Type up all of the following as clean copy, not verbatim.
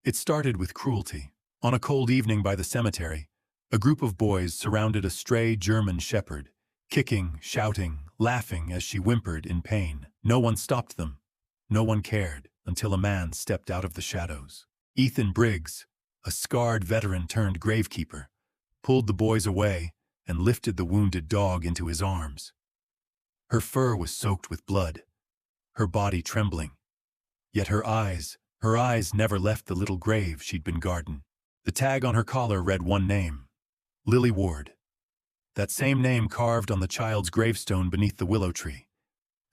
It started with cruelty. On a cold evening by the cemetery, a group of boys surrounded a stray German shepherd, kicking, shouting, laughing as she whimpered in pain. No one stopped them. No one cared until a man stepped out of the shadows. Ethan Briggs, a scarred veteran turned gravekeeper, pulled the boys away and lifted the wounded dog into his arms. Her fur was soaked with blood, her body trembling. Yet her eyes never left the little grave she'd been guarding. The tag on her collar read one name, Lily Ward. That same name carved on the child's gravestone beneath the willow tree.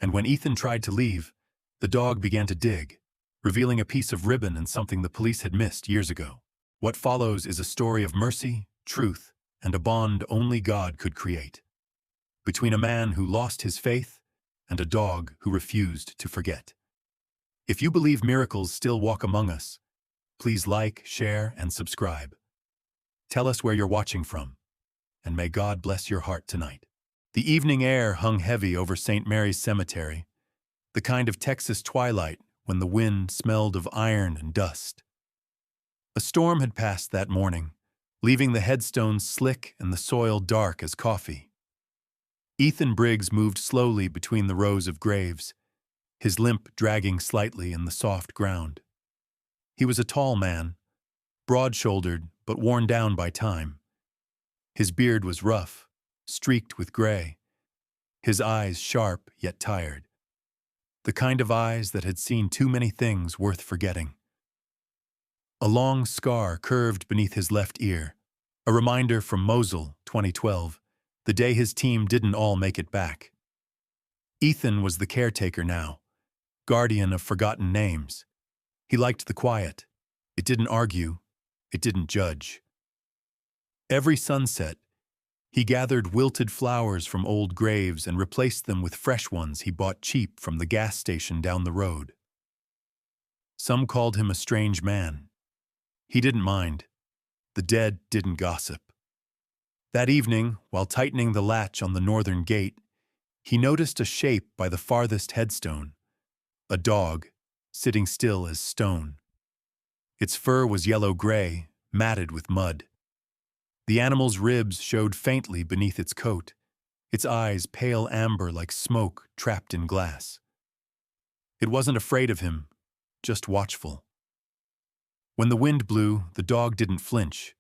And when Ethan tried to leave, the dog began to dig, revealing a piece of ribbon and something the police had missed years ago. What follows is a story of mercy, truth, and a bond only God could create. Between a man who lost his faith and a dog who refused to forget. If you believe miracles still walk among us, please like, share, and subscribe. Tell us where you're watching from, and may God bless your heart tonight. The evening air hung heavy over St. Mary's Cemetery, the kind of Texas twilight when the wind smelled of iron and dust. A storm had passed that morning, leaving the headstones slick and the soil dark as coffee. Ethan Briggs moved slowly between the rows of graves, his limp dragging slightly in the soft ground. He was a tall man, broad-shouldered but worn down by time. His beard was rough, streaked with gray, his eyes sharp yet tired, the kind of eyes that had seen too many things worth forgetting. A long scar curved beneath his left ear, a reminder from Mosul, 2012, the day his team didn't all make it back. Ethan was the caretaker now, guardian of forgotten names. He liked the quiet. It didn't argue. It didn't judge. Every sunset, he gathered wilted flowers from old graves and replaced them with fresh ones he bought cheap from the gas station down the road. Some called him a strange man. He didn't mind. The dead didn't gossip. That evening, while tightening the latch on the northern gate, he noticed a shape by the farthest headstone, a dog, sitting still as stone. Its fur was yellow-gray, matted with mud. The animal's ribs showed faintly beneath its coat, its eyes pale amber like smoke trapped in glass. It wasn't afraid of him, just watchful. When the wind blew, the dog didn't flinch.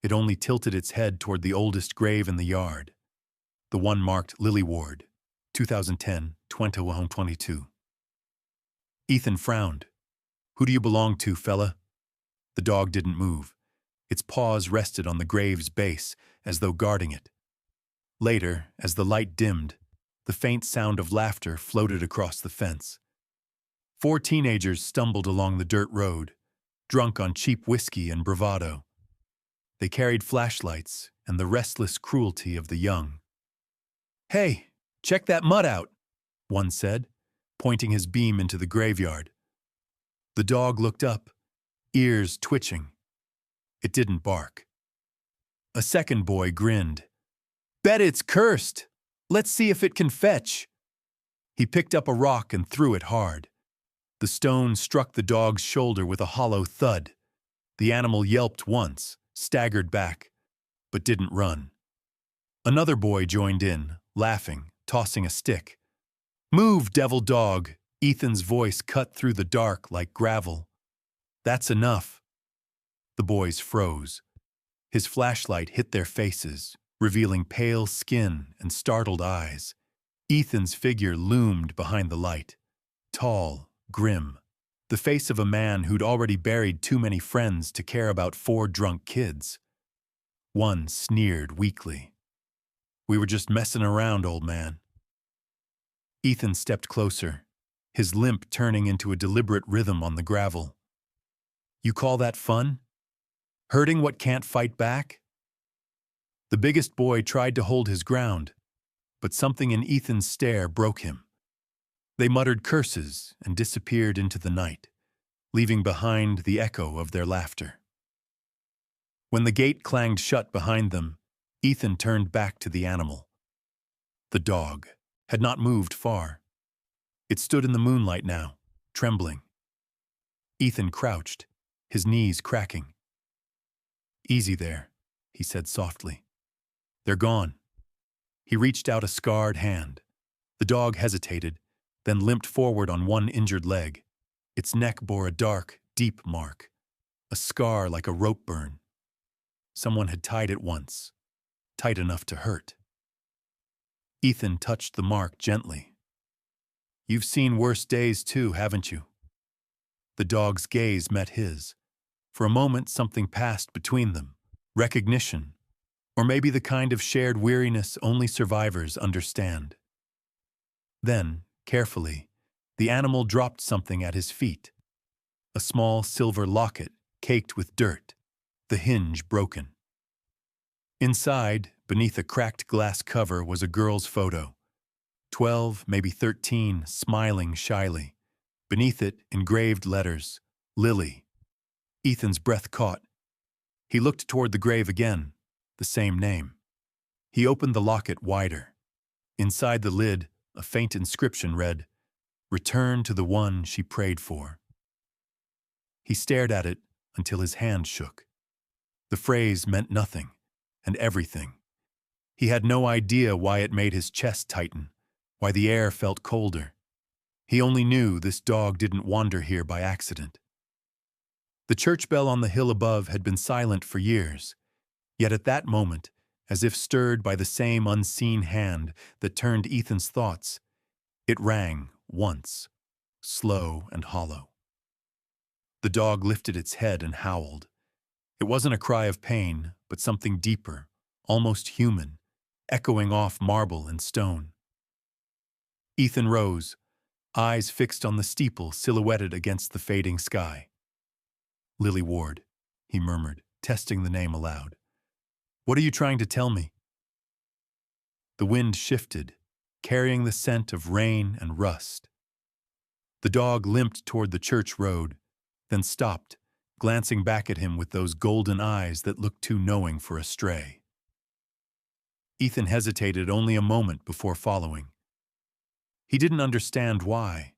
It only tilted its head toward the oldest grave in the yard, the one marked Lily Ward, 2010, 2122. Ethan frowned. "Who do you belong to, fella?" The dog didn't move. Its paws rested on the grave's base, as though guarding it. Later, as the light dimmed, the faint sound of laughter floated across the fence. 4 teenagers stumbled along the dirt road, drunk on cheap whiskey and bravado. They carried flashlights and the restless cruelty of the young. "Hey, check that mud out," one said, pointing his beam into the graveyard. The dog looked up, ears twitching. It didn't bark. A second boy grinned. "Bet it's cursed. Let's see if it can fetch." He picked up a rock and threw it hard. The stone struck the dog's shoulder with a hollow thud. The animal yelped once, staggered back, but didn't run. Another boy joined in, laughing, tossing a stick. "Move, devil dog," Ethan's voice cut through the dark like gravel. "That's enough." The boys froze. His flashlight hit their faces, revealing pale skin and startled eyes. Ethan's figure loomed behind the light, tall, grim, the face of a man who'd already buried too many friends to care about 4 drunk kids. One sneered weakly. "We were just messing around, old man." Ethan stepped closer, his limp turning into a deliberate rhythm on the gravel. "You call that fun? Hurting what can't fight back?" The biggest boy tried to hold his ground, but something in Ethan's stare broke him. They muttered curses and disappeared into the night, leaving behind the echo of their laughter. When the gate clanged shut behind them, Ethan turned back to the animal. The dog had not moved far. It stood in the moonlight now, trembling. Ethan crouched, his knees cracking. "Easy there," he said softly. "They're gone." He reached out a scarred hand. The dog hesitated, then limped forward on one injured leg. Its neck bore a dark, deep mark, a scar like a rope burn. Someone had tied it once, tight enough to hurt. Ethan touched the mark gently. "You've seen worse days too, haven't you?" The dog's gaze met his. For a moment, something passed between them. Recognition, or maybe the kind of shared weariness only survivors understand. Then, carefully, the animal dropped something at his feet. A small silver locket caked with dirt, the hinge broken. Inside, beneath a cracked glass cover, was a girl's photo. 12, maybe 13, smiling shyly. Beneath it, engraved letters, Lily. Ethan's breath caught. He looked toward the grave again, the same name. He opened the locket wider. Inside the lid, a faint inscription read, "Return to the one she prayed for." He stared at it until his hand shook. The phrase meant nothing, and everything. He had no idea why it made his chest tighten, why the air felt colder. He only knew this dog didn't wander here by accident. The church bell on the hill above had been silent for years, yet at that moment, as if stirred by the same unseen hand that turned Ethan's thoughts, it rang once, slow and hollow. The dog lifted its head and howled. It wasn't a cry of pain, but something deeper, almost human, echoing off marble and stone. Ethan rose, eyes fixed on the steeple silhouetted against the fading sky. "Lily Ward," he murmured, testing the name aloud. "What are you trying to tell me?" The wind shifted, carrying the scent of rain and rust. The dog limped toward the church road, then stopped, glancing back at him with those golden eyes that looked too knowing for a stray. Ethan hesitated only a moment before following. He didn't understand why,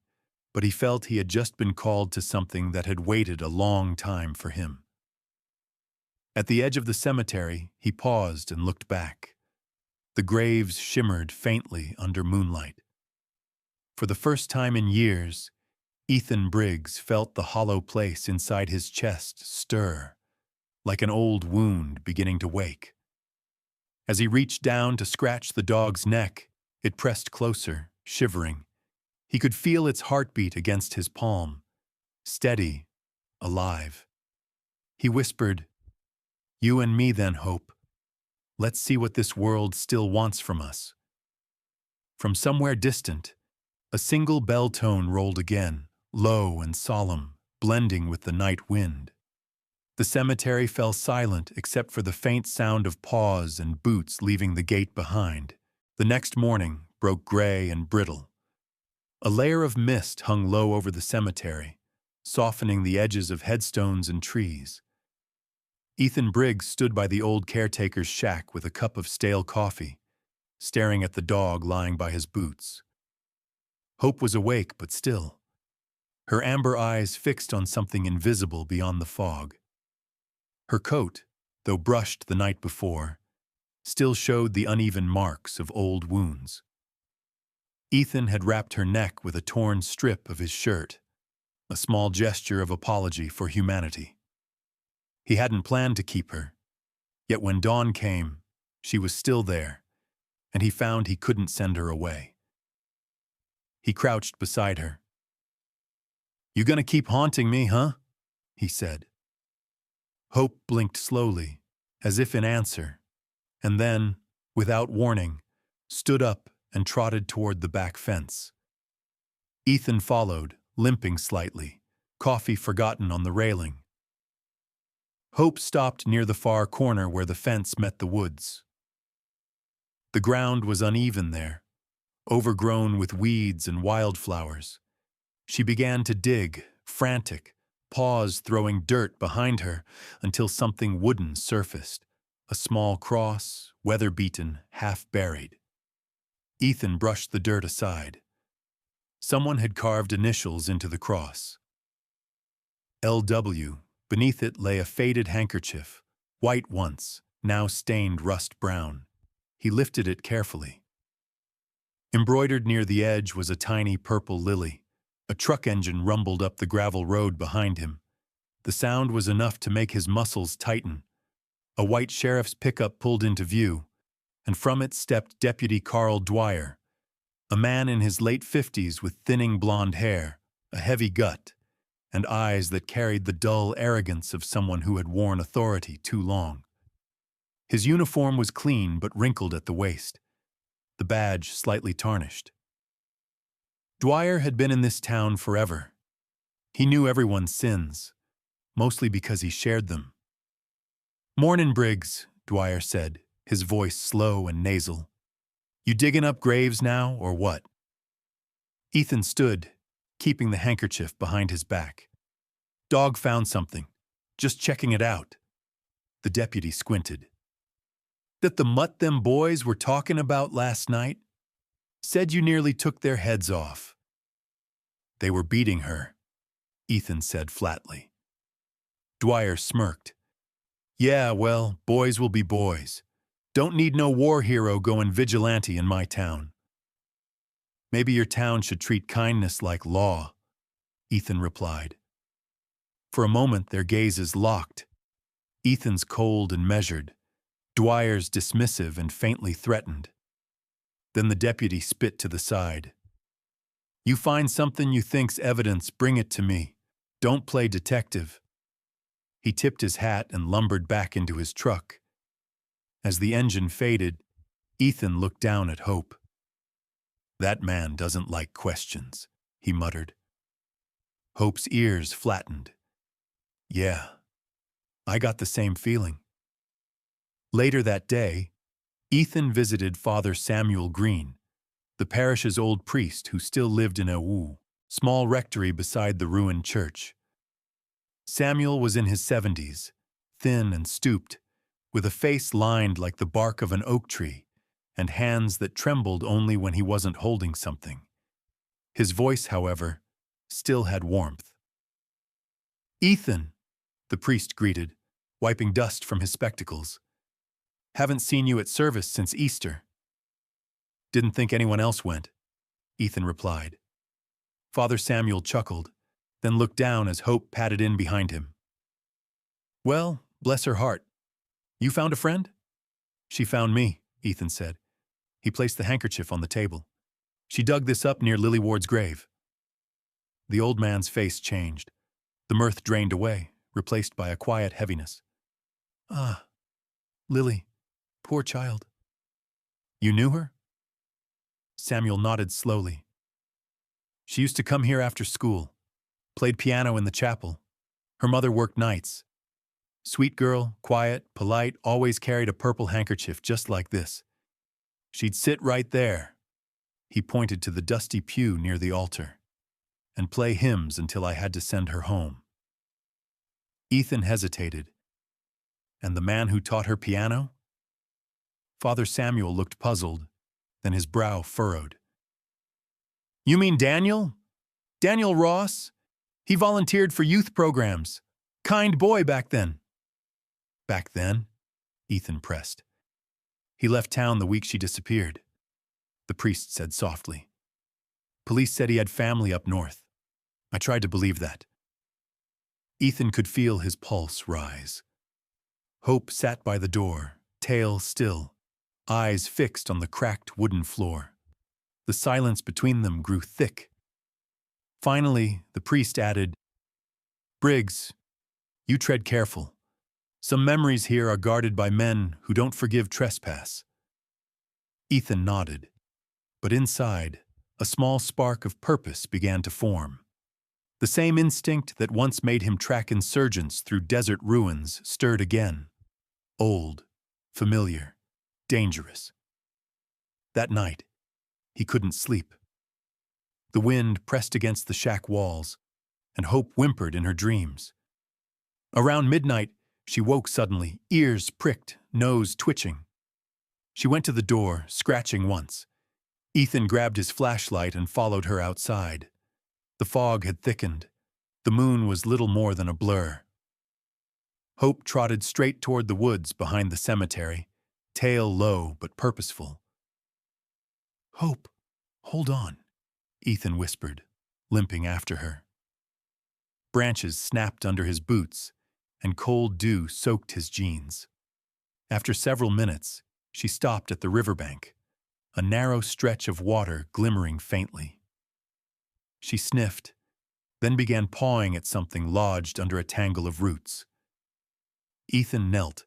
but he felt he had just been called to something that had waited a long time for him. At the edge of the cemetery, he paused and looked back. The graves shimmered faintly under moonlight. For the first time in years, Ethan Briggs felt the hollow place inside his chest stir, like an old wound beginning to wake. As he reached down to scratch the dog's neck, it pressed closer, shivering. He could feel its heartbeat against his palm, steady, alive. He whispered, "You and me then, Hope. Let's see what this world still wants from us." From somewhere distant, a single bell tone rolled again, low and solemn, blending with the night wind. The cemetery fell silent except for the faint sound of paws and boots leaving the gate behind. The next morning broke gray and brittle. A layer of mist hung low over the cemetery, softening the edges of headstones and trees. Ethan Briggs stood by the old caretaker's shack with a cup of stale coffee, staring at the dog lying by his boots. Hope was awake but still, her amber eyes fixed on something invisible beyond the fog. Her coat, though brushed the night before, still showed the uneven marks of old wounds. Ethan had wrapped her neck with a torn strip of his shirt, a small gesture of apology for humanity. He hadn't planned to keep her, yet when dawn came, she was still there, and he found he couldn't send her away. He crouched beside her. "You gonna keep haunting me, huh?" he said. Hope blinked slowly, as if in answer, and then, without warning, stood up and trotted toward the back fence. Ethan followed, limping slightly, coffee forgotten on the railing. Hope stopped near the far corner where the fence met the woods. The ground was uneven there, overgrown with weeds and wildflowers. She began to dig, frantic, paws throwing dirt behind her until something wooden surfaced, a small cross, weather-beaten, half-buried. Ethan brushed the dirt aside. Someone had carved initials into the cross. LW, Beneath it lay a faded handkerchief, white once, now stained rust brown. He lifted it carefully. Embroidered near the edge was a tiny purple lily. A truck engine rumbled up the gravel road behind him. The sound was enough to make his muscles tighten. A white sheriff's pickup pulled into view, and from it stepped Deputy Carl Dwyer, a man in his late 50s with thinning blonde hair, a heavy gut, and eyes that carried the dull arrogance of someone who had worn authority too long. His uniform was clean but wrinkled at the waist, the badge slightly tarnished. Dwyer had been in this town forever. He knew everyone's sins, mostly because he shared them. "Mornin', Briggs," Dwyer said, his voice slow and nasal. "You digging up graves now, or what?" Ethan stood, keeping the handkerchief behind his back. "Dog found something. Just checking it out." The deputy squinted. "That the mutt them boys were talking about last night? Said you nearly took their heads off." "They were beating her," Ethan said flatly. Dwyer smirked. "Yeah, well, boys will be boys. Don't need no war hero going vigilante in my town." "Maybe your town should treat kindness like law," Ethan replied. For a moment their gazes locked. Ethan's cold and measured, Dwyer's dismissive and faintly threatened. Then the deputy spit to the side. "You find something you think's evidence, bring it to me. Don't play detective." He tipped his hat and lumbered back into his truck. As the engine faded, Ethan looked down at Hope. "That man doesn't like questions," he muttered. Hope's ears flattened. "Yeah, I got the same feeling." Later that day, Ethan visited Father Samuel Green, the parish's old priest who still lived in a small rectory beside the ruined church. Samuel was in his 70s, thin and stooped, with a face lined like the bark of an oak tree, and hands that trembled only when he wasn't holding something. His voice, however, still had warmth. "Ethan," the priest greeted, wiping dust from his spectacles. "Haven't seen you at service since Easter." "Didn't think anyone else went," Ethan replied. Father Samuel chuckled, then looked down as Hope padded in behind him. "Well, bless her heart. You found a friend?" "She found me," Ethan said. He placed the handkerchief on the table. "She dug this up near Lily Ward's grave." The old man's face changed. The mirth drained away, replaced by a quiet heaviness. "Ah, Lily, poor child." "You knew her?" Samuel nodded slowly. "She used to come here after school, played piano in the chapel. Her mother worked nights. Sweet girl, quiet, polite, always carried a purple handkerchief just like this. She'd sit right there," he pointed to the dusty pew near the altar, "and play hymns until I had to send her home." Ethan hesitated. "And the man who taught her piano?" Father Samuel looked puzzled, then his brow furrowed. "You mean Daniel? Daniel Ross? He volunteered for youth programs. Kind boy back then." "Back then?" Ethan pressed. "He left town the week she disappeared," the priest said softly. "Police said he had family up north. I tried to believe that." Ethan could feel his pulse rise. Hope sat by the door, tail still, eyes fixed on the cracked wooden floor. The silence between them grew thick. Finally, the priest added, "Briggs, you tread careful. Some memories here are guarded by men who don't forgive trespass." Ethan nodded, but inside, a small spark of purpose began to form. The same instinct that once made him track insurgents through desert ruins stirred again. Old, familiar, dangerous. That night, he couldn't sleep. The wind pressed against the shack walls, and Hope whimpered in her dreams. Around midnight, she woke suddenly, ears pricked, nose twitching. She went to the door, scratching once. Ethan grabbed his flashlight and followed her outside. The fog had thickened. The moon was little more than a blur. Hope trotted straight toward the woods behind the cemetery, tail low but purposeful. "Hope, hold on," Ethan whispered, limping after her. Branches snapped under his boots, and cold dew soaked his jeans. After several minutes, she stopped at the riverbank, a narrow stretch of water glimmering faintly. She sniffed, then began pawing at something lodged under a tangle of roots. Ethan knelt.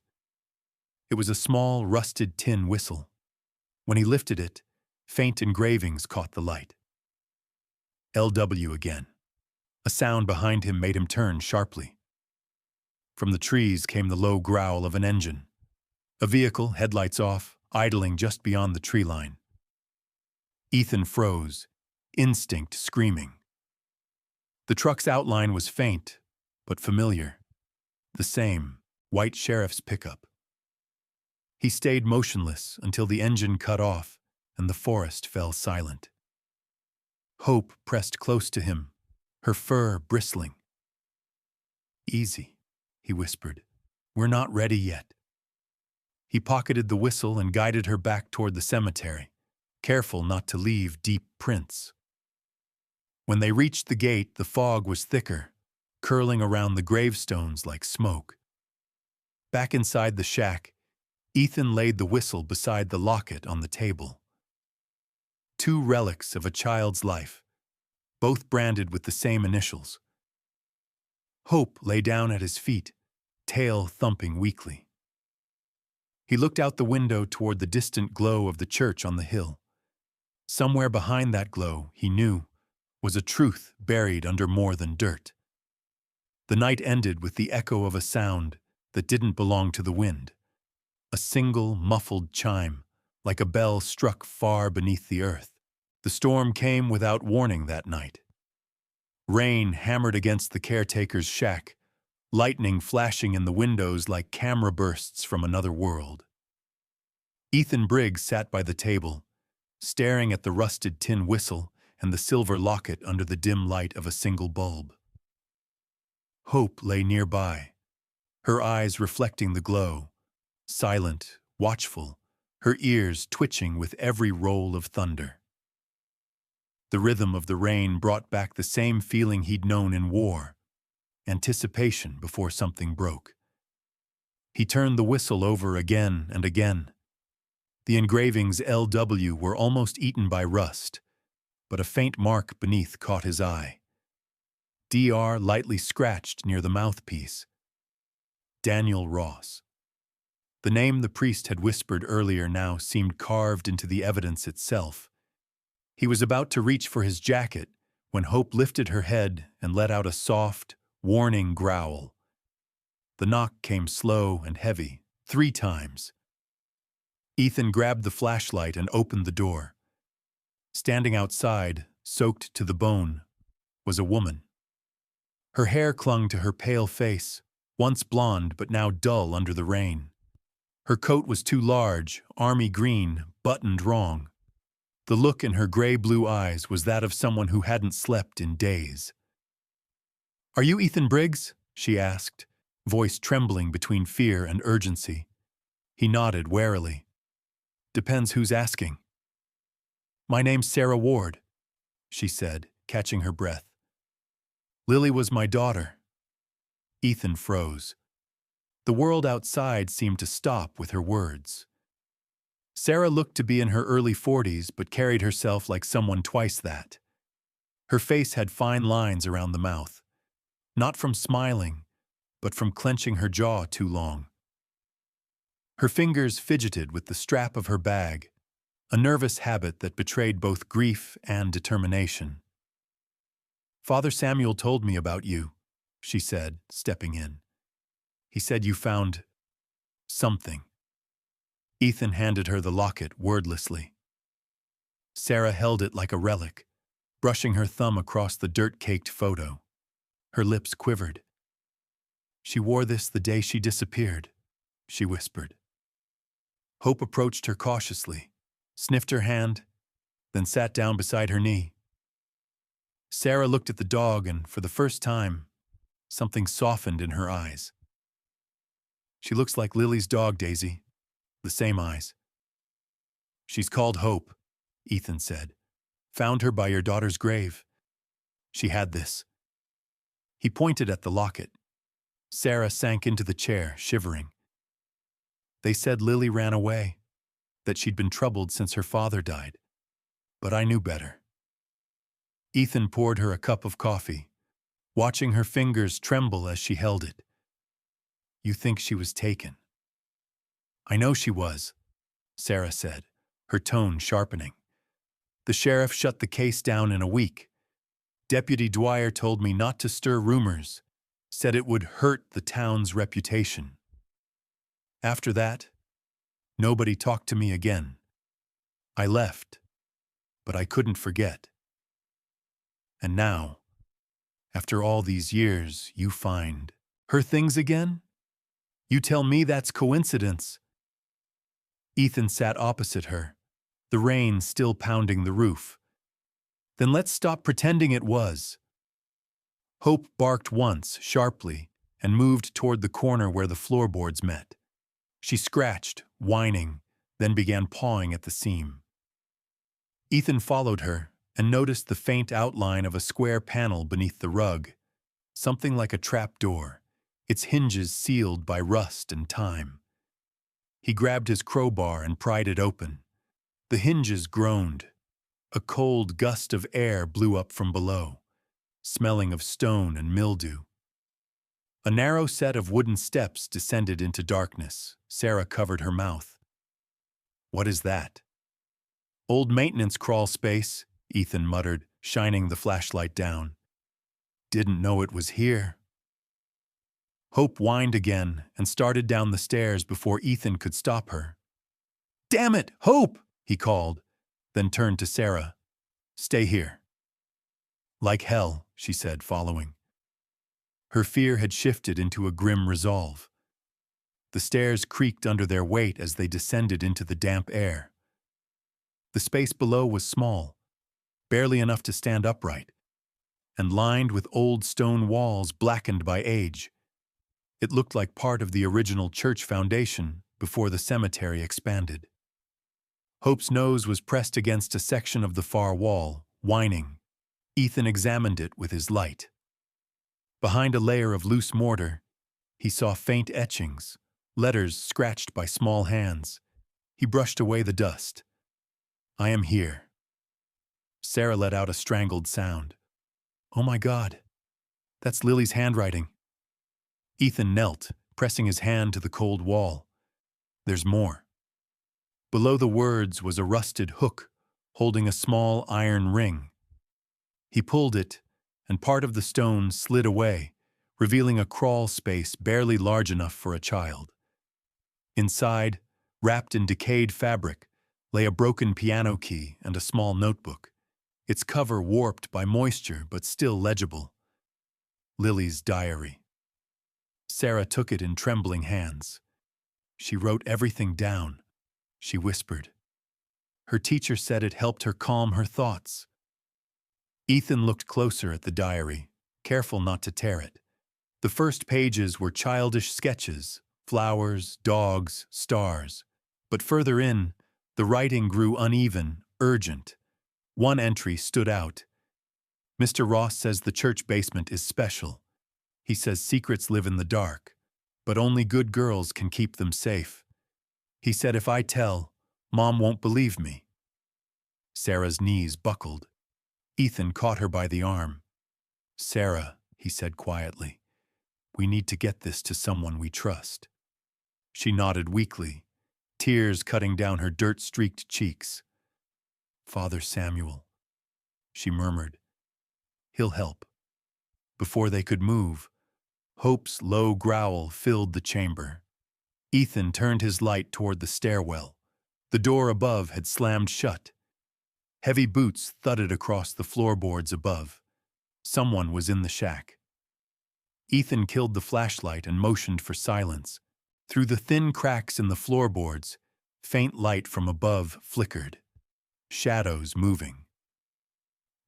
It was a small, rusted tin whistle. When he lifted it, faint engravings caught the light. LW again. A sound behind him made him turn sharply. From the trees came the low growl of an engine. A vehicle, headlights off, idling just beyond the tree line. Ethan froze, instinct screaming. The truck's outline was faint, but familiar. The same, white sheriff's pickup. He stayed motionless until the engine cut off and the forest fell silent. Hope pressed close to him, her fur bristling. "Easy," he whispered. "We're not ready yet." He pocketed the whistle and guided her back toward the cemetery, careful not to leave deep prints. When they reached the gate, the fog was thicker, curling around the gravestones like smoke. Back inside the shack, Ethan laid the whistle beside the locket on the table. Two relics of a child's life, both branded with the same initials. Hope lay down at his feet, tail thumping weakly. He looked out the window toward the distant glow of the church on the hill. Somewhere behind that glow, he knew, was a truth buried under more than dirt. The night ended with the echo of a sound that didn't belong to the wind. A single, muffled chime, like a bell struck far beneath the earth. The storm came without warning that night. Rain hammered against the caretaker's shack, lightning flashing in the windows like camera bursts from another world. Ethan Briggs sat by the table, staring at the rusted tin whistle and the silver locket under the dim light of a single bulb. Hope lay nearby, her eyes reflecting the glow, silent, watchful, her ears twitching with every roll of thunder. The rhythm of the rain brought back the same feeling he'd known in war, anticipation before something broke. He turned the whistle over again and again. The engravings LW were almost eaten by rust, but a faint mark beneath caught his eye. DR lightly scratched near the mouthpiece. Daniel Ross. The name the priest had whispered earlier now seemed carved into the evidence itself. He was about to reach for his jacket when Hope lifted her head and let out a soft, warning growl. The knock came slow and heavy, 3 times. Ethan grabbed the flashlight and opened the door. Standing outside, soaked to the bone, was a woman. Her hair clung to her pale face, once blonde but now dull under the rain. Her coat was too large, army green, buttoned wrong. The look in her gray-blue eyes was that of someone who hadn't slept in days. "Are you Ethan Briggs?" she asked, voice trembling between fear and urgency. He nodded warily. "Depends who's asking." "My name's Sarah Ward," she said, catching her breath. "Lily was my daughter." Ethan froze. The world outside seemed to stop with her words. Sarah looked to be in her early 40s, but carried herself like someone twice that. Her face had fine lines around the mouth, not from smiling, but from clenching her jaw too long. Her fingers fidgeted with the strap of her bag, a nervous habit that betrayed both grief and determination. "Father Samuel told me about you," she said, stepping in. "He said you found something." Ethan handed her the locket wordlessly. Sarah held it like a relic, brushing her thumb across the dirt-caked photo. Her lips quivered. "She wore this the day she disappeared," she whispered. Hope approached her cautiously, sniffed her hand, then sat down beside her knee. Sarah looked at the dog and, for the first time, something softened in her eyes. She looks like Lily's dog, Daisy. The same eyes. She's called Hope, Ethan said. Found her by your daughter's grave. She had this. He pointed at the locket. Sarah sank into the chair, shivering. They said Lily ran away, that she'd been troubled since her father died. But I knew better. Ethan poured her a cup of coffee, watching her fingers tremble as she held it. You think she was taken? I know she was, Sarah said, her tone sharpening. The sheriff shut the case down in a week. Deputy Dwyer told me not to stir rumors, said it would hurt the town's reputation. After that, nobody talked to me again. I left, but I couldn't forget. And now, after all these years, you find her things again? You tell me that's coincidence. Ethan sat opposite her, the rain still pounding the roof. Then let's stop pretending it was. Hope barked once, sharply, and moved toward the corner where the floorboards met. She scratched, whining, then began pawing at the seam. Ethan followed her and noticed the faint outline of a square panel beneath the rug, something like a trap door, its hinges sealed by rust and time. He grabbed his crowbar and pried it open. The hinges groaned. A cold gust of air blew up from below, smelling of stone and mildew. A narrow set of wooden steps descended into darkness. Sarah covered her mouth. What is that? Old maintenance crawl space, Ethan muttered, shining the flashlight down. Didn't know it was here. Hope whined again and started down the stairs before Ethan could stop her. Damn it, Hope, he called, then turned to Sarah. Stay here. Like hell, she said, following. Her fear had shifted into a grim resolve. The stairs creaked under their weight as they descended into the damp air. The space below was small, barely enough to stand upright, and lined with old stone walls blackened by age. It looked like part of the original church foundation before the cemetery expanded. Hope's nose was pressed against a section of the far wall, whining. Ethan examined it with his light. Behind a layer of loose mortar, he saw faint etchings, letters scratched by small hands. He brushed away the dust. I am here. Sarah let out a strangled sound. Oh my God, that's Lily's handwriting. Ethan knelt, pressing his hand to the cold wall. There's more. Below the words was a rusted hook, holding a small iron ring. He pulled it, and part of the stone slid away, revealing a crawl space barely large enough for a child. Inside, wrapped in decayed fabric, lay a broken piano key and a small notebook, its cover warped by moisture but still legible. Lily's diary. Sarah took it in trembling hands. She wrote everything down, she whispered. Her teacher said it helped her calm her thoughts. Ethan looked closer at the diary, careful not to tear it. The first pages were childish sketches, flowers, dogs, stars. But further in, the writing grew uneven, urgent. One entry stood out. Mr. Ross says the church basement is special. He says secrets live in the dark, but only good girls can keep them safe. He said if I tell, Mom won't believe me. Sarah's knees buckled. Ethan caught her by the arm. Sarah, he said quietly, we need to get this to someone we trust. She nodded weakly, tears cutting down her dirt-streaked cheeks. Father Samuel, she murmured. He'll help. Before they could move, Hope's low growl filled the chamber. Ethan turned his light toward the stairwell. The door above had slammed shut. Heavy boots thudded across the floorboards above. Someone was in the shack. Ethan killed the flashlight and motioned for silence. Through the thin cracks in the floorboards, faint light from above flickered. Shadows moving.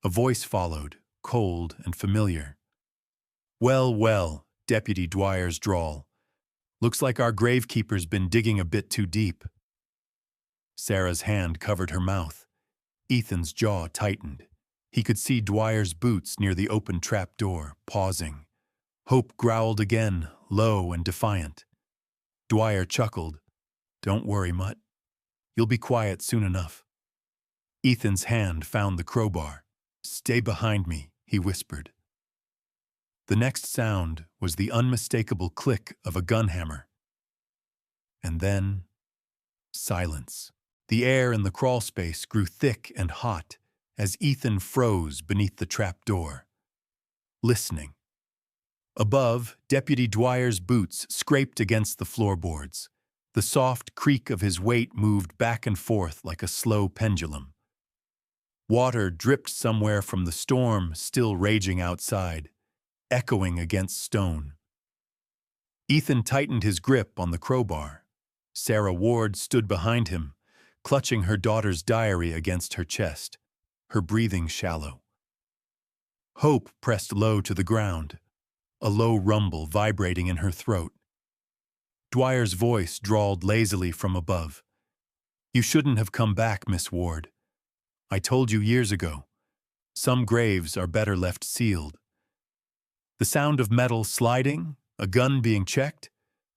A voice followed, cold and familiar. Well, well, Deputy Dwyer's drawl. Looks like our gravekeeper's been digging a bit too deep. Sarah's hand covered her mouth. Ethan's jaw tightened. He could see Dwyer's boots near the open trap door, pausing. Hope growled again, low and defiant. Dwyer chuckled. Don't worry, Mutt. You'll be quiet soon enough. Ethan's hand found the crowbar. Stay behind me, he whispered. The next sound was the unmistakable click of a gun hammer. And then, silence. The air in the crawl space grew thick and hot as Ethan froze beneath the trap door, listening. Above, Deputy Dwyer's boots scraped against the floorboards. The soft creak of his weight moved back and forth like a slow pendulum. Water dripped somewhere from the storm still raging outside, echoing against stone. Ethan tightened his grip on the crowbar. Sarah Ward stood behind him, clutching her daughter's diary against her chest, her breathing shallow. Hope pressed low to the ground, a low rumble vibrating in her throat. Dwyer's voice drawled lazily from above. You shouldn't have come back, Miss Ward. I told you years ago. Some graves are better left sealed. The sound of metal sliding, a gun being checked,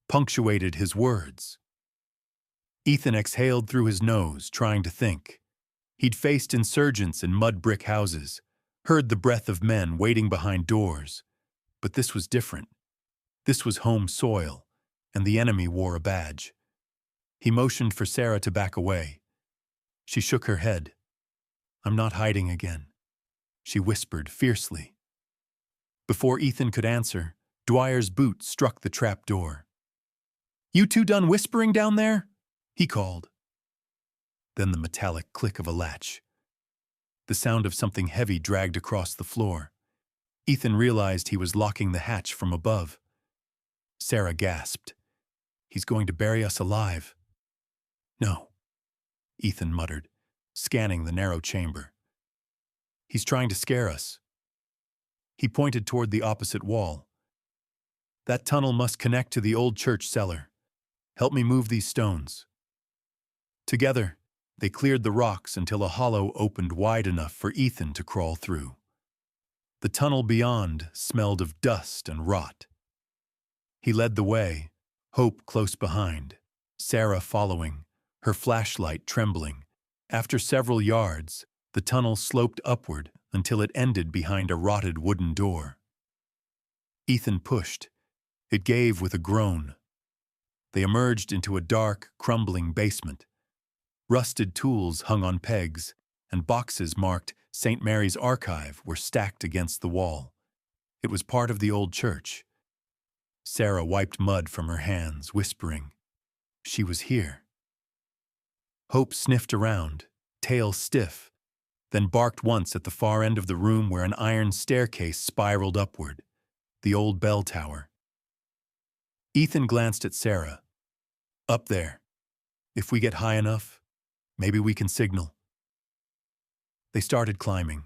punctuated his words. Ethan exhaled through his nose, trying to think. He'd faced insurgents in mud brick houses, heard the breath of men waiting behind doors. But this was different. This was home soil, and the enemy wore a badge. He motioned for Sarah to back away. She shook her head. I'm not hiding again, she whispered fiercely. Before Ethan could answer, Dwyer's boot struck the trap door. You two done whispering down there? He called. Then the metallic click of a latch. The sound of something heavy dragged across the floor. Ethan realized he was locking the hatch from above. Sarah gasped. He's going to bury us alive. No, Ethan muttered, scanning the narrow chamber. He's trying to scare us. He pointed toward the opposite wall. That tunnel must connect to the old church cellar. Help me move these stones. Together, they cleared the rocks until a hollow opened wide enough for Ethan to crawl through. The tunnel beyond smelled of dust and rot. He led the way, Hope close behind, Sarah following, her flashlight trembling. After several yards, the tunnel sloped upward until it ended behind a rotted wooden door. Ethan pushed. It gave with a groan. They emerged into a dark, crumbling basement. Rusted tools hung on pegs, and boxes marked St. Mary's Archive were stacked against the wall. It was part of the old church. Sarah wiped mud from her hands, whispering, she was here. Hope sniffed around, tail stiff, then barked once at the far end of the room where an iron staircase spiraled upward, the old bell tower. Ethan glanced at Sarah. Up there. If we get high enough, maybe we can signal. They started climbing.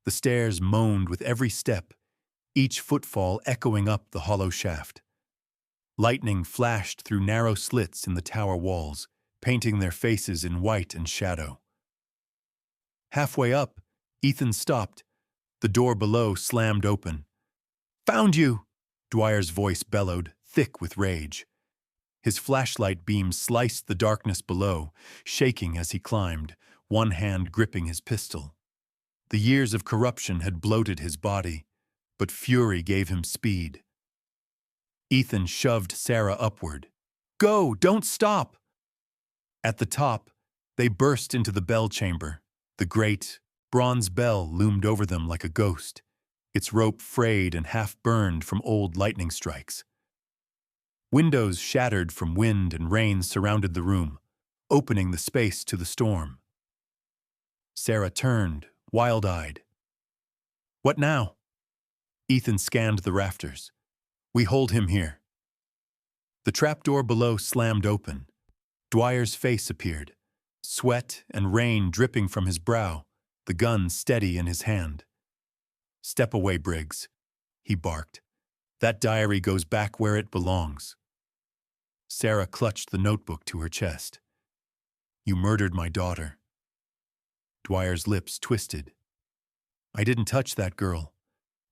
The stairs moaned with every step, each footfall echoing up the hollow shaft. Lightning flashed through narrow slits in the tower walls, painting their faces in white and shadow. Halfway up, Ethan stopped. The door below slammed open. Found you! Dwyer's voice bellowed, thick with rage. His flashlight beam sliced the darkness below, shaking as he climbed, one hand gripping his pistol. The years of corruption had bloated his body, but fury gave him speed. Ethan shoved Sarah upward. Go! Don't stop! At the top, they burst into the bell chamber. The great, bronze bell loomed over them like a ghost, its rope frayed and half-burned from old lightning strikes. Windows shattered from wind and rain surrounded the room, opening the space to the storm. Sarah turned, wild-eyed. What now? Ethan scanned the rafters. We hold him here. The trapdoor below slammed open. Dwyer's face appeared, sweat and rain dripping from his brow, the gun steady in his hand. Step away, Briggs, he barked. That diary goes back where it belongs. Sarah clutched the notebook to her chest. "You murdered my daughter." Dwyer's lips twisted. "I didn't touch that girl,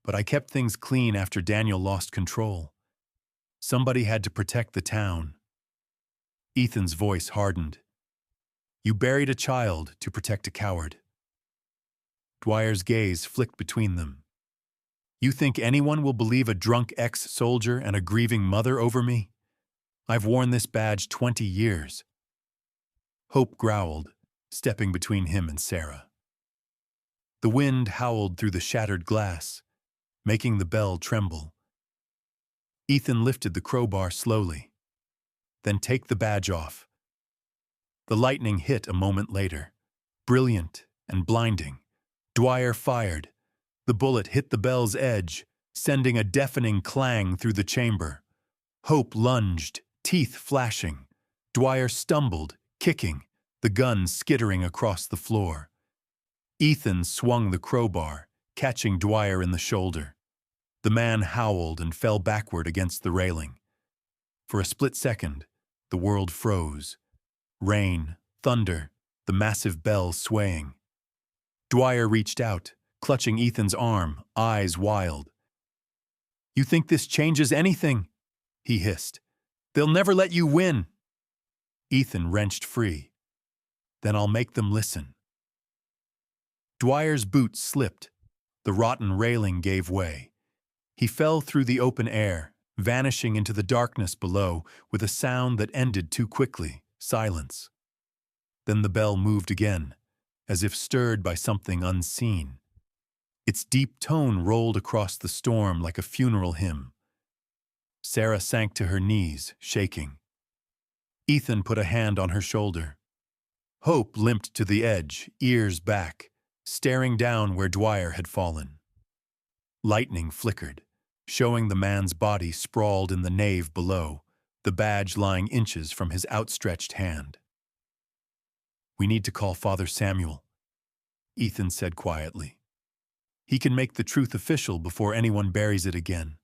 but I kept things clean after Daniel lost control. Somebody had to protect the town." Ethan's voice hardened. "You buried a child to protect a coward." Dwyer's gaze flicked between them. "You think anyone will believe a drunk ex-soldier and a grieving mother over me? I've worn this badge 20 years. Hope growled, stepping between him and Sarah. The wind howled through the shattered glass, making the bell tremble. Ethan lifted the crowbar slowly. "Then take the badge off." The lightning hit a moment later, brilliant and blinding. Dwyer fired. The bullet hit the bell's edge, sending a deafening clang through the chamber. Hope lunged, teeth flashing. Dwyer stumbled, kicking, the gun skittering across the floor. Ethan swung the crowbar, catching Dwyer in the shoulder. The man howled and fell backward against the railing. For a split second, the world froze. Rain, thunder, the massive bell swaying. Dwyer reached out, clutching Ethan's arm, eyes wild. "You think this changes anything?" he hissed. "They'll never let you win." Ethan wrenched free. "Then I'll make them listen." Dwyer's boots slipped. The rotten railing gave way. He fell through the open air, vanishing into the darkness below with a sound that ended too quickly, silence. Then the bell moved again, as if stirred by something unseen. Its deep tone rolled across the storm like a funeral hymn. Sarah sank to her knees, shaking. Ethan put a hand on her shoulder. Hope limped to the edge, ears back, staring down where Dwyer had fallen. Lightning flickered, showing the man's body sprawled in the nave below, the badge lying inches from his outstretched hand. "We need to call Father Samuel," Ethan said quietly. "He can make the truth official before anyone buries it again."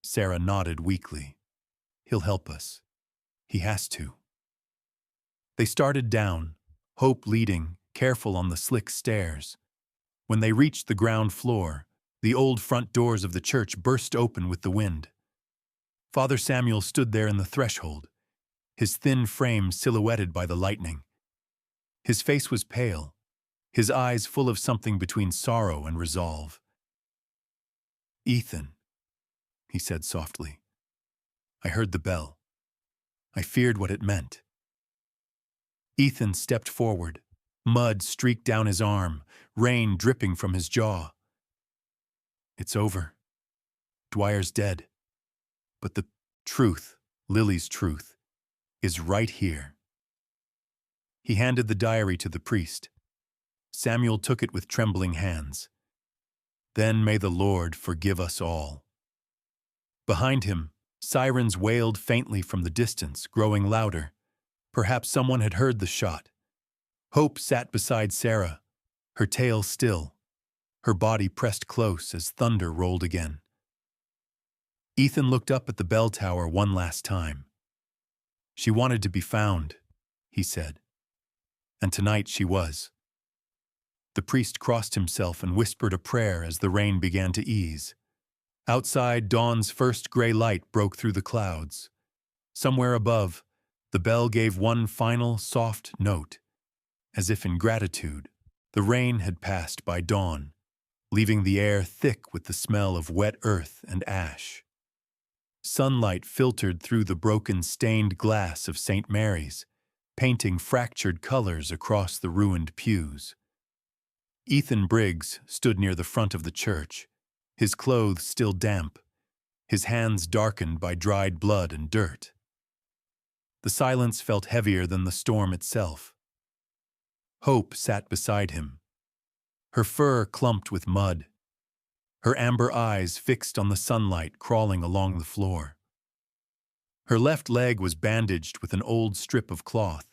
Sarah nodded weakly. "He'll help us. He has to." They started down, Hope leading, careful on the slick stairs. When they reached the ground floor, the old front doors of the church burst open with the wind. Father Samuel stood there in the threshold, his thin frame silhouetted by the lightning. His face was pale, his eyes full of something between sorrow and resolve. "Ethan," he said softly, "I heard the bell. I feared what it meant." Ethan stepped forward. Mud streaked down his arm, rain dripping from his jaw. "It's over. Dwyer's dead. But the truth, Lily's truth, is right here." He handed the diary to the priest. Samuel took it with trembling hands. "Then may the Lord forgive us all." Behind him, sirens wailed faintly from the distance, growing louder. Perhaps someone had heard the shot. Hope sat beside Sarah, her tail still, her body pressed close as thunder rolled again. Ethan looked up at the bell tower one last time. "She wanted to be found," he said. "And tonight she was." The priest crossed himself and whispered a prayer as the rain began to ease. Outside, dawn's first gray light broke through the clouds. Somewhere above, the bell gave one final, soft note. As if in gratitude, the rain had passed by dawn, leaving the air thick with the smell of wet earth and ash. Sunlight filtered through the broken stained glass of St. Mary's, painting fractured colors across the ruined pews. Ethan Briggs stood near the front of the church, his clothes still damp, his hands darkened by dried blood and dirt. The silence felt heavier than the storm itself. Hope sat beside him, her fur clumped with mud, her amber eyes fixed on the sunlight crawling along the floor. Her left leg was bandaged with an old strip of cloth,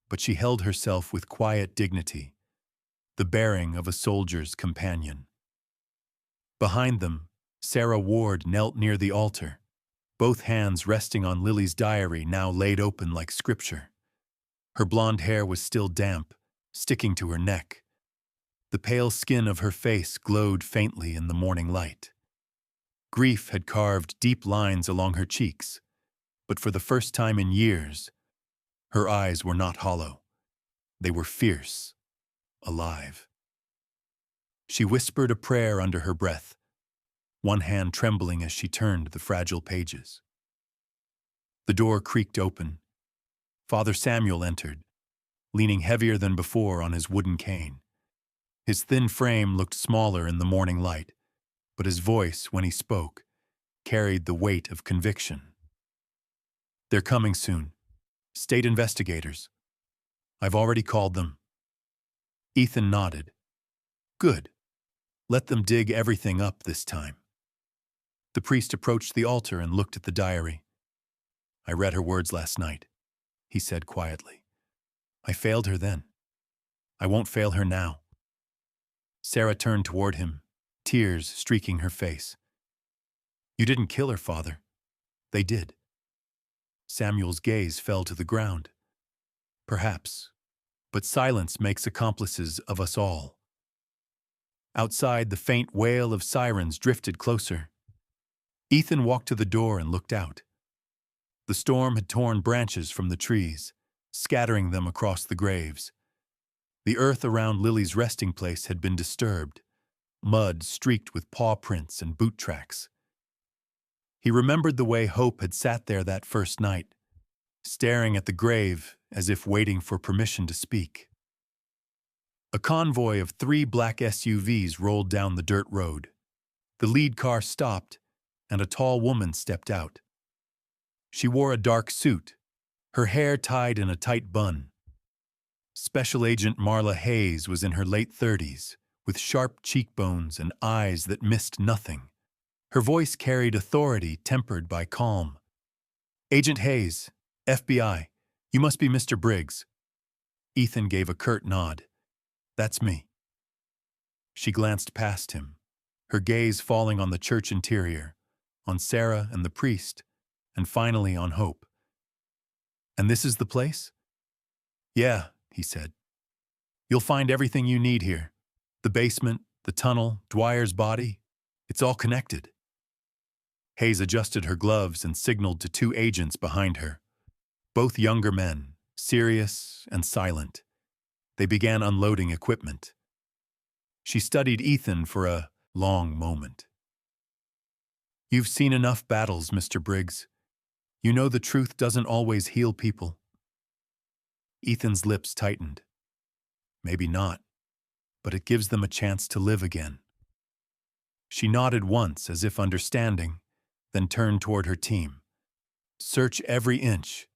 but she held herself with quiet dignity, the bearing of a soldier's companion. Behind them, Sarah Ward knelt near the altar, both hands resting on Lily's diary now laid open like scripture. Her blonde hair was still damp, sticking to her neck. The pale skin of her face glowed faintly in the morning light. Grief had carved deep lines along her cheeks, but for the first time in years, her eyes were not hollow. They were fierce, alive. She whispered a prayer under her breath, one hand trembling as she turned the fragile pages. The door creaked open. Father Samuel entered, leaning heavier than before on his wooden cane. His thin frame looked smaller in the morning light, but his voice, when he spoke, carried the weight of conviction. "They're coming soon. State investigators. I've already called them." Ethan nodded. "Good. Let them dig everything up this time." The priest approached the altar and looked at the diary. "I read her words last night," he said quietly. "I failed her then. I won't fail her now." Sarah turned toward him, tears streaking her face. "You didn't kill her, Father. They did." Samuel's gaze fell to the ground. "Perhaps, but silence makes accomplices of us all." Outside, the faint wail of sirens drifted closer. Ethan walked to the door and looked out. The storm had torn branches from the trees, scattering them across the graves. The earth around Lily's resting place had been disturbed, mud streaked with paw prints and boot tracks. He remembered the way Hope had sat there that first night, staring at the grave as if waiting for permission to speak. A convoy of 3 black SUVs rolled down the dirt road. The lead car stopped, and a tall woman stepped out. She wore a dark suit, her hair tied in a tight bun. Special Agent Marla Hayes was in her late 30s, with sharp cheekbones and eyes that missed nothing. Her voice carried authority tempered by calm. "Agent Hayes, FBI, you must be Mr. Briggs." Ethan gave a curt nod. "That's me." She glanced past him, her gaze falling on the church interior, on Sarah and the priest, and finally on Hope. "And this is the place?" "Yeah," he said. "You'll find everything you need here. The basement, the tunnel, Dwyer's body. It's all connected." Hayes adjusted her gloves and signaled to 2 agents behind her. Both younger men, serious and silent. They began unloading equipment. She studied Ethan for a long moment. "You've seen enough battles, Mr. Briggs. You know the truth doesn't always heal people." Ethan's lips tightened. "Maybe not, but it gives them a chance to live again." She nodded once as if understanding, then turned toward her team. "Search every inch.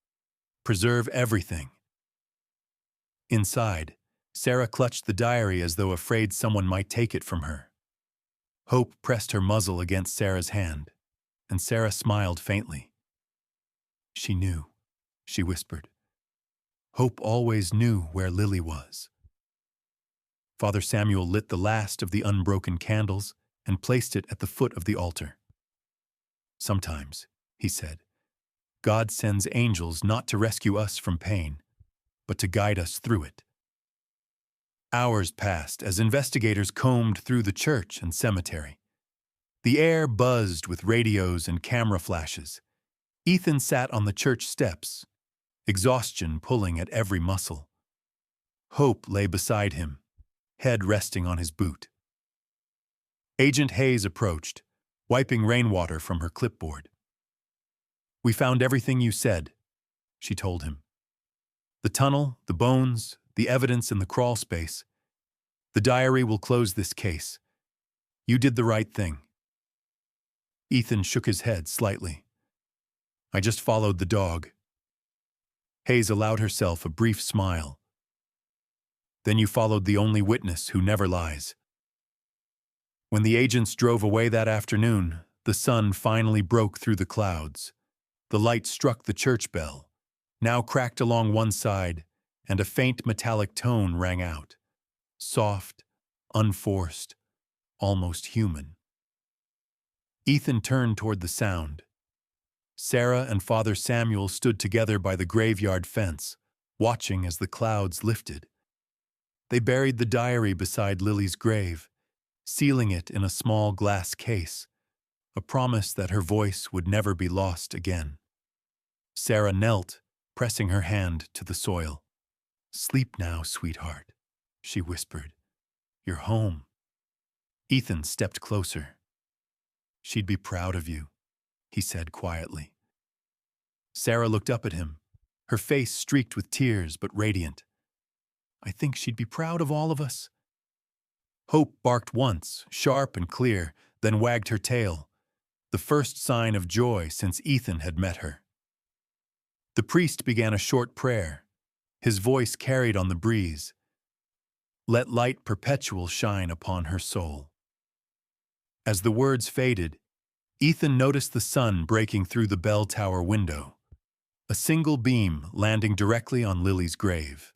Preserve everything." Inside, Sarah clutched the diary as though afraid someone might take it from her. Hope pressed her muzzle against Sarah's hand, and Sarah smiled faintly. "She knew," she whispered. "Hope always knew where Lily was." Father Samuel lit the last of the unbroken candles and placed it at the foot of the altar. "Sometimes," he said, "God sends angels not to rescue us from pain, but to guide us through it." Hours passed as investigators combed through the church and cemetery. The air buzzed with radios and camera flashes. Ethan sat on the church steps, exhaustion pulling at every muscle. Hope lay beside him, head resting on his boot. Agent Hayes approached, wiping rainwater from her clipboard. "We found everything you said," she told him. "The tunnel, the bones, the evidence in the crawl space. The diary will close this case. You did the right thing." Ethan shook his head slightly. "I just followed the dog." Hayes allowed herself a brief smile. "Then you followed the only witness who never lies." When the agents drove away that afternoon, the sun finally broke through the clouds. The light struck the church bell, now cracked along one side, and a faint metallic tone rang out. Soft, unforced, almost human. Ethan turned toward the sound. Sarah and Father Samuel stood together by the graveyard fence, watching as the clouds lifted. They buried the diary beside Lily's grave, sealing it in a small glass case, a promise that her voice would never be lost again. Sarah knelt, pressing her hand to the soil. "Sleep now, sweetheart," she whispered. "You're home." Ethan stepped closer. "She'd be proud of you," he said quietly. Sarah looked up at him, her face streaked with tears but radiant. "I think she'd be proud of all of us." Hope barked once, sharp and clear, then wagged her tail, the first sign of joy since Ethan had met her. The priest began a short prayer, his voice carried on the breeze. "Let light perpetual shine upon her soul." As the words faded, Ethan noticed the sun breaking through the bell tower window, a single beam landing directly on Lily's grave.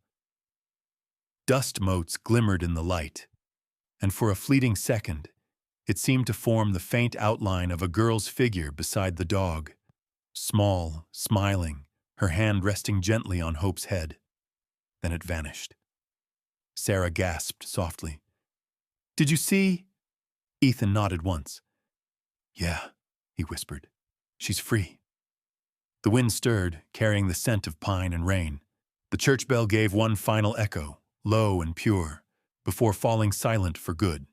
Dust motes glimmered in the light, and for a fleeting second, it seemed to form the faint outline of a girl's figure beside the dog, small, smiling, her hand resting gently on Hope's head. Then it vanished. Sarah gasped softly. "Did you see?" Ethan nodded once. "Yeah," he whispered. "She's free." The wind stirred, carrying the scent of pine and rain. The church bell gave one final echo, low and pure, before falling silent for good.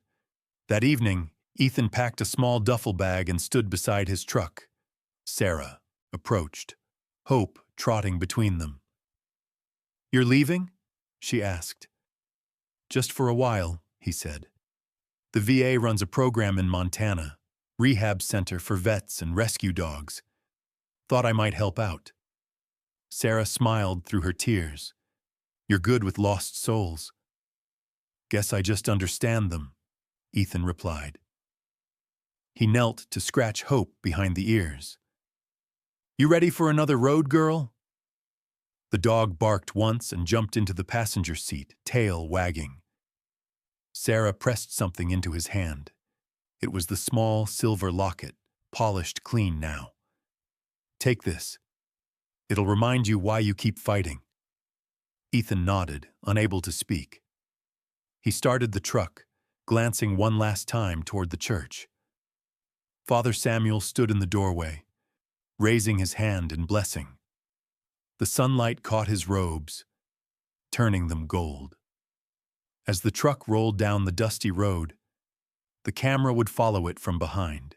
That evening, Ethan packed a small duffel bag and stood beside his truck. Sarah approached, Hope trotting between them. "You're leaving?" she asked. "Just for a while," he said. "The VA runs a program in Montana, rehab center for vets and rescue dogs. Thought I might help out." Sarah smiled through her tears. "You're good with lost souls." "Guess I just understand them," Ethan replied. He knelt to scratch Hope behind the ears. "You ready for another road, girl?" The dog barked once and jumped into the passenger seat, tail wagging. Sarah pressed something into his hand. It was the small silver locket, polished clean now. "Take this. It'll remind you why you keep fighting." Ethan nodded, unable to speak. He started the truck, glancing one last time toward the church. Father Samuel stood in the doorway, raising his hand in blessing. The sunlight caught his robes, turning them gold. As the truck rolled down the dusty road, the camera would follow it from behind.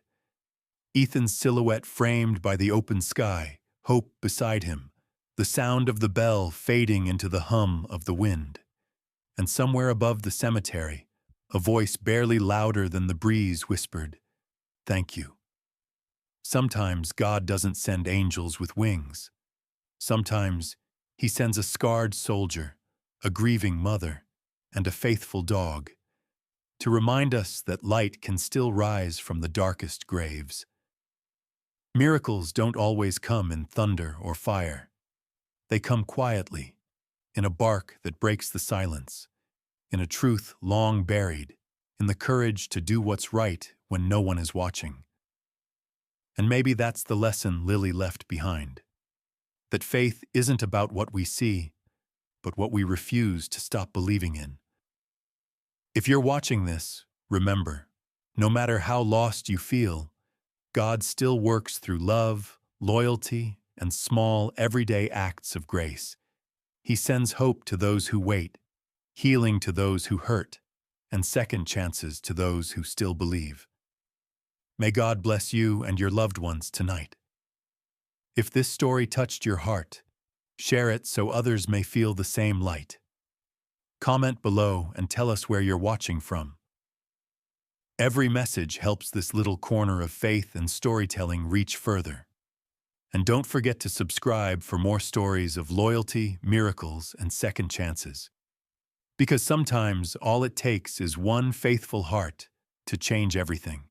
Ethan's silhouette framed by the open sky, Hope beside him, the sound of the bell fading into the hum of the wind. And somewhere above the cemetery, a voice barely louder than the breeze whispered, "Thank you." Sometimes God doesn't send angels with wings. Sometimes he sends a scarred soldier, a grieving mother, and a faithful dog, to remind us that light can still rise from the darkest graves. Miracles don't always come in thunder or fire. They come quietly, in a bark that breaks the silence, in a truth long buried, in the courage to do what's right when no one is watching. And maybe that's the lesson Lily left behind. That faith isn't about what we see, but what we refuse to stop believing in. If you're watching this, remember, no matter how lost you feel, God still works through love, loyalty, and small, everyday acts of grace. He sends hope to those who wait, healing to those who hurt, and second chances to those who still believe. May God bless you and your loved ones tonight. If this story touched your heart, share it so others may feel the same light. Comment below and tell us where you're watching from. Every message helps this little corner of faith and storytelling reach further. And don't forget to subscribe for more stories of loyalty, miracles, and second chances. Because sometimes all it takes is one faithful heart to change everything.